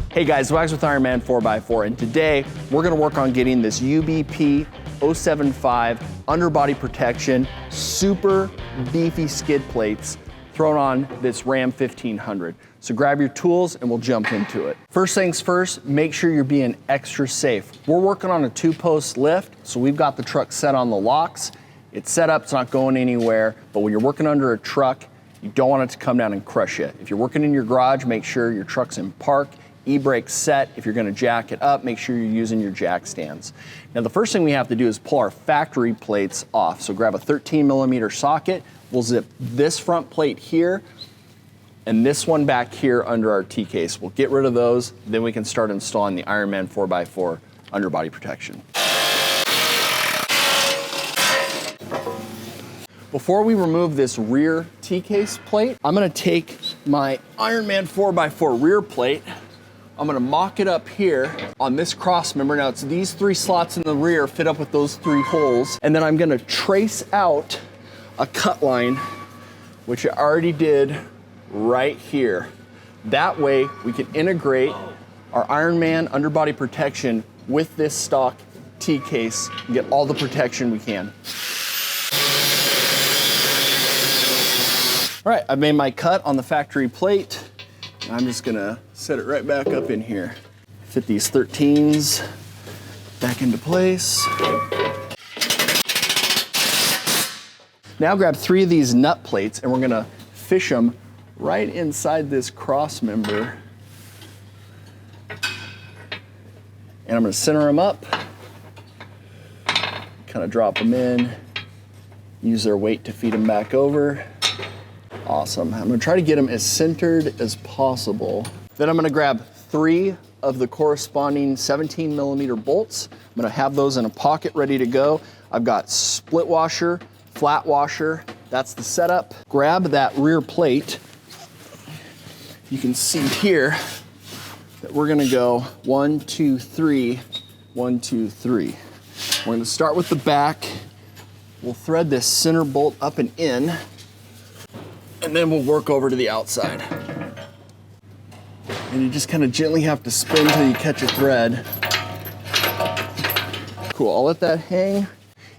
Hey guys, Wags with Ironman 4x4, and today we're gonna work on getting this UBP 075 underbody protection, super beefy skid plates thrown on this Ram 1500. So grab your tools and we'll jump into it. First things first, make sure you're being extra safe. We're working on a 2-post lift, so we've got the truck set on the locks. It's set up, it's not going anywhere, but when you're working under a truck, you don't want it to come down and crush you. If you're working in your garage, make sure your truck's in park, e-brake set. If you're gonna jack it up, make sure you're using your jack stands. Now the first thing we have to do is pull our factory plates off. So grab a 13mm socket, we'll zip this front plate here and this one back here under our T-case. We'll get rid of those, then we can start installing the Ironman 4x4 underbody protection. Before we remove this rear T-case plate, I'm gonna take my Ironman 4x4 rear plate, I'm gonna mock it up here on this cross member. Now it's these 3 slots in the rear fit up with those 3 holes, and then I'm gonna trace out a cut line, which I already did right here. That way we can integrate our Ironman underbody protection with this stock T-case and get all the protection we can. All right, I've made my cut on the factory plate. I'm just gonna set it right back up in here. Fit these 13s back into place. Now grab 3 of these nut plates and we're gonna fish them right inside this cross member. And I'm gonna center them up, kind of drop them in, use their weight to feed them back over. Awesome. I'm gonna try to get them as centered as possible. Then I'm gonna grab 3 of the corresponding 17mm bolts. I'm gonna have those in a pocket ready to go. I've got split washer, flat washer, that's the setup. Grab that rear plate. You can see here that we're gonna go 1, 2, 3, 1, 2, 3. We're gonna start with the back. We'll thread this center bolt up and in, and then we'll work over to the outside. And you just kind of gently have to spin until you catch a thread. Cool, I'll let that hang.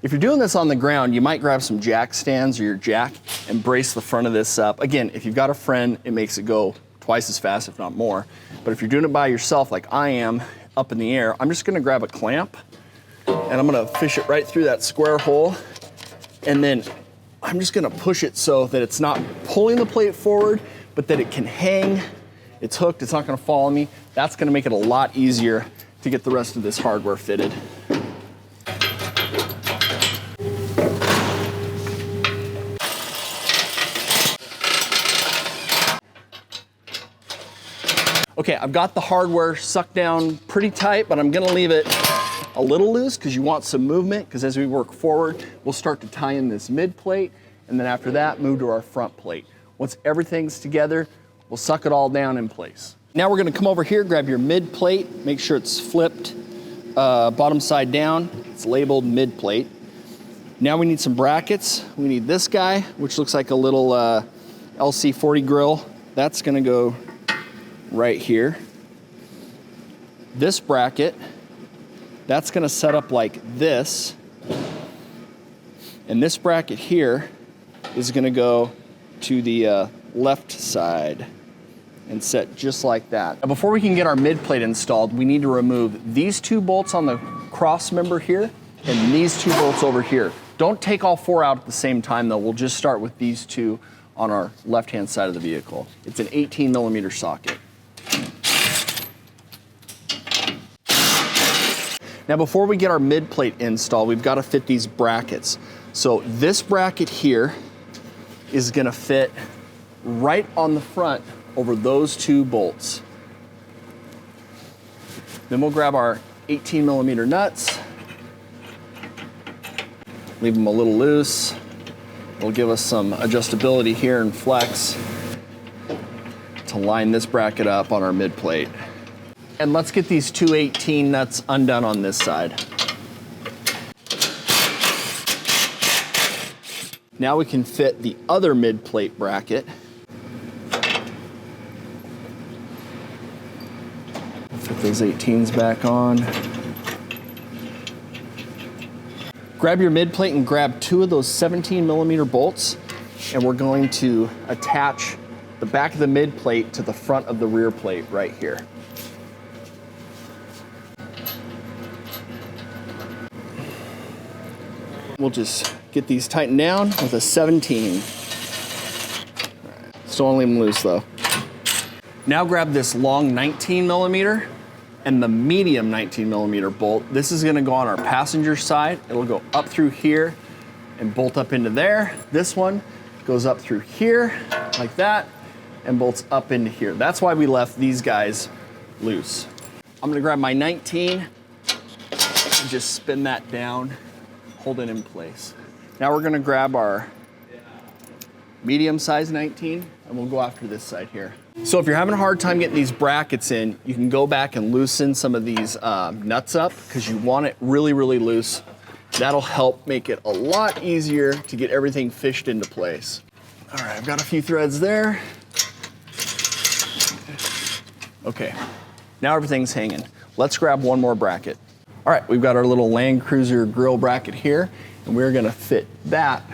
If you're doing this on the ground, you might grab some jack stands or your jack and brace the front of this up. Again, if you've got a friend, it makes it go twice as fast, if not more. But if you're doing it by yourself, like I am, up in the air, I'm just gonna grab a clamp and I'm gonna fish it right through that square hole. And then I'm just gonna push it so that it's not pulling the plate forward, but that it can hang. It's hooked, it's not gonna fall on me. That's gonna make it a lot easier to get the rest of this hardware fitted. Okay, I've got the hardware sucked down pretty tight, but I'm gonna leave it a little loose because you want some movement, because as we work forward, we'll start to tie in this mid plate, and then after that, move to our front plate. Once everything's together, we'll suck it all down in place. Now we're gonna come over here, grab your mid plate, make sure it's flipped bottom side down. It's labeled mid plate. Now we need some brackets. We need this guy, which looks like a little LC40 grill. That's gonna go right here. This bracket, that's gonna set up like this. And this bracket here is gonna go to the left side and set just like that. Now before we can get our mid plate installed, we need to remove these 2 bolts on the cross member here and these 2 bolts over here. Don't take all 4 out at the same time though. We'll just start with these 2 on our left-hand side of the vehicle. It's an 18mm socket. Now before we get our mid plate installed, we've got to fit these brackets. So this bracket here is gonna fit right on the front over those 2 bolts. Then we'll grab our 18mm nuts, leave them a little loose. It'll give us some adjustability here and flex to line this bracket up on our mid plate. And let's get these 2 18 nuts undone on this side. Now we can fit the other mid-plate bracket. Put those 18s back on. Grab your mid plate and grab 2 of those 17mm bolts, and we're going to attach the back of the mid plate to the front of the rear plate right here. We'll just get these tightened down with a 17. Still don't leave them loose though. Now grab this long 19mm and the medium 19mm bolt. This is gonna go on our passenger side. It'll go up through here and bolt up into there. This one goes up through here like that and bolts up into here. That's why we left these guys loose. I'm gonna grab my 19 and just spin that down, hold it in place. Now we're gonna grab our medium size 19 and we'll go after this side here. So if you're having a hard time getting these brackets in, you can go back and loosen some of these nuts up because you want it really, really loose. That'll help make it a lot easier to get everything fished into place. All right, I've got a few threads there. Okay, now everything's hanging. Let's grab one more bracket. All right, we've got our little Land Cruiser grill bracket here, and we're gonna fit that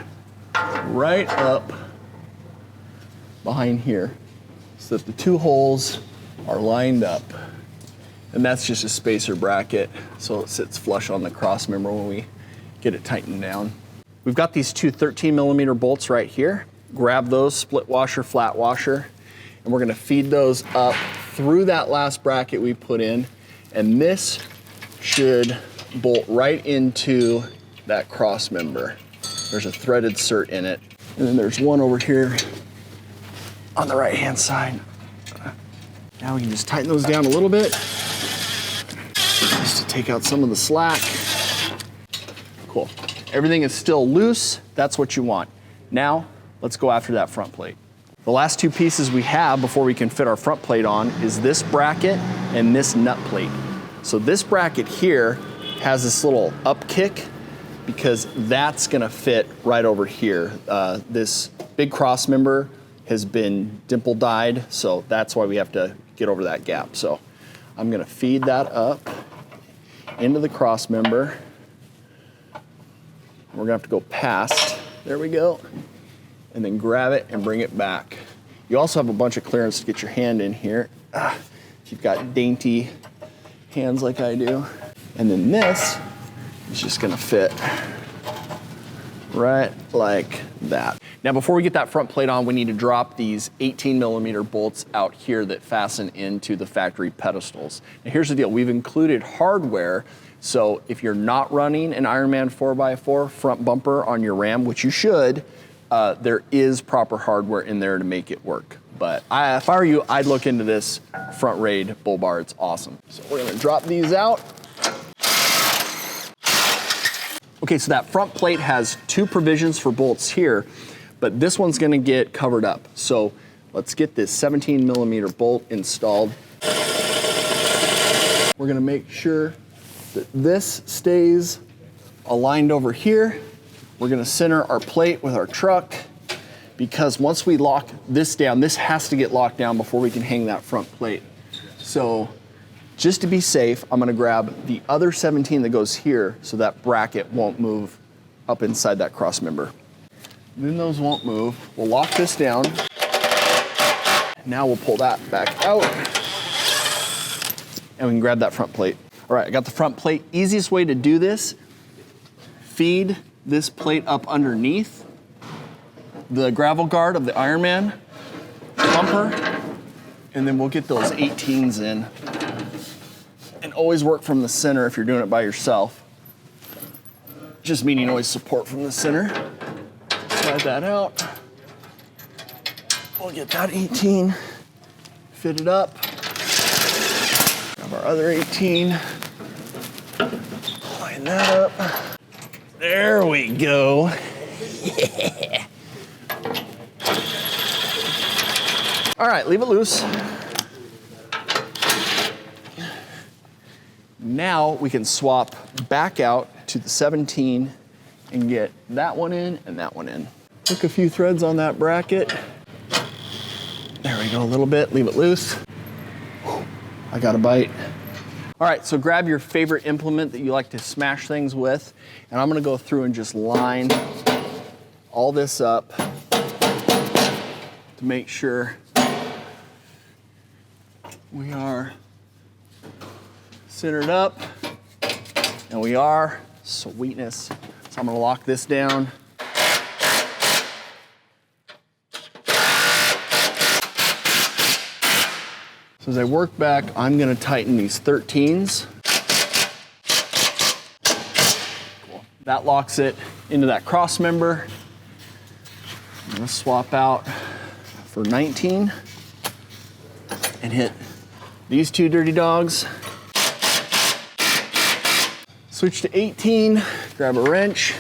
right up behind here, so that the 2 holes are lined up. And that's just a spacer bracket, so it sits flush on the cross member when we get it tightened down. We've got these 2 13mm bolts right here. Grab those, split washer, flat washer, and we're gonna feed those up through that last bracket we put in, and this should bolt right into that cross member. There's a threaded cert in it, and then there's one over here on the right-hand side. Now we can just tighten those down a little bit, just to take out some of the slack. Cool. Everything is still loose. That's what you want. Now, let's go after that front plate. The last 2 pieces we have before we can fit our front plate on is this bracket and this nut plate. So this bracket here has this little up kick because that's gonna fit right over here. This big cross member has been dimple dyed, so that's why we have to get over that gap. So I'm gonna feed that up into the cross member. We're gonna have to go past, there we go, and then grab it and bring it back. You also have a bunch of clearance to get your hand in here. If you've got dainty hands like I do. And then this is just gonna fit right like that. Now before we get that front plate on, we need to drop these 18mm bolts out here that fasten into the factory pedestals. Now here's the deal, we've included hardware, so if you're not running an Ironman 4x4 front bumper on your Ram, which you should, there is proper hardware in there to make it work. But if I were you, I'd look into this front raid bull bar, it's awesome. So we're gonna drop these out. Okay, so that front plate has 2 provisions for bolts here, but this one's gonna get covered up. So let's get this 17mm bolt installed. We're gonna make sure that this stays aligned over here. We're gonna center our plate with our truck because once we lock this down, this has to get locked down before we can hang that front plate. So just to be safe, I'm gonna grab the other 17 that goes here so that bracket won't move up inside that cross member. Then those won't move. We'll lock this down. Now we'll pull that back out and we can grab that front plate. All right, I got the front plate. Easiest way to do this, feed this plate up underneath the gravel guard of the Ironman bumper, and then we'll get those 18s in. And always work from the center if you're doing it by yourself. Just meaning always support from the center. Slide that out. We'll get that 18 fitted up. Grab our other 18. Line that up. There we go. Yeah. All right, leave it loose. Now we can swap back out to the 17 and get that one in and that one in. Hook a few threads on that bracket. There we go, a little bit, leave it loose. I got a bite. All right, so grab your favorite implement that you like to smash things with, and I'm gonna go through and just line all this up to make sure we are centered up, and we are. Sweetness. So I'm gonna lock this down. So as I work back, I'm gonna tighten these 13s. Cool. That locks it into that cross member. I'm gonna swap out for 19 and hit these two dirty dogs. Switch to 18, grab a wrench.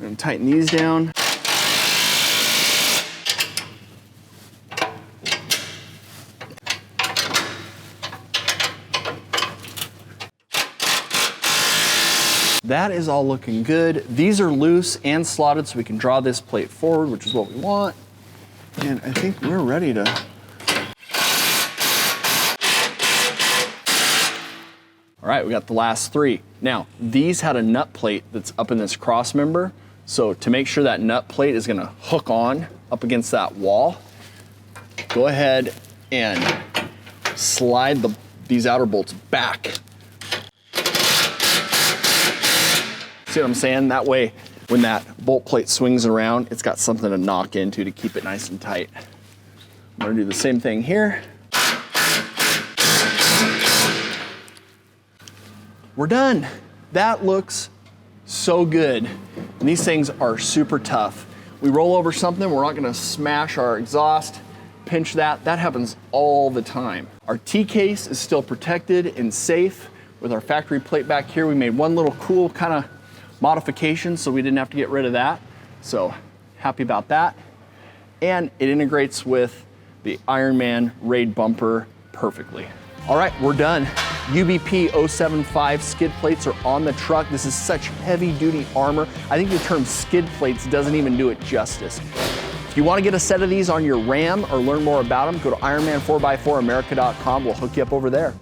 I'm gonna tighten these down. That is all looking good. These are loose and slotted so we can draw this plate forward, which is what we want. And I think we're ready to all right, we got the last three. Now, these had a nut plate that's up in this cross member. So to make sure that nut plate is gonna hook on up against that wall, go ahead and slide these outer bolts back. See what I'm saying? That way, when that bolt plate swings around, it's got something to knock into to keep it nice and tight. I'm gonna do the same thing here. We're done. That looks so good. And these things are super tough. We roll over something, we're not gonna smash our exhaust, pinch that. That happens all the time. Our T-case is still protected and safe with our factory plate back here. We made one little cool kind of modification so we didn't have to get rid of that. So happy about that. And it integrates with the Ironman Raid bumper perfectly. All right, we're done. UBP 075 skid plates are on the truck. This is such heavy duty armor. I think the term skid plates doesn't even do it justice. If you want to get a set of these on your Ram or learn more about them, go to Ironman4x4America.com. We'll hook you up over there.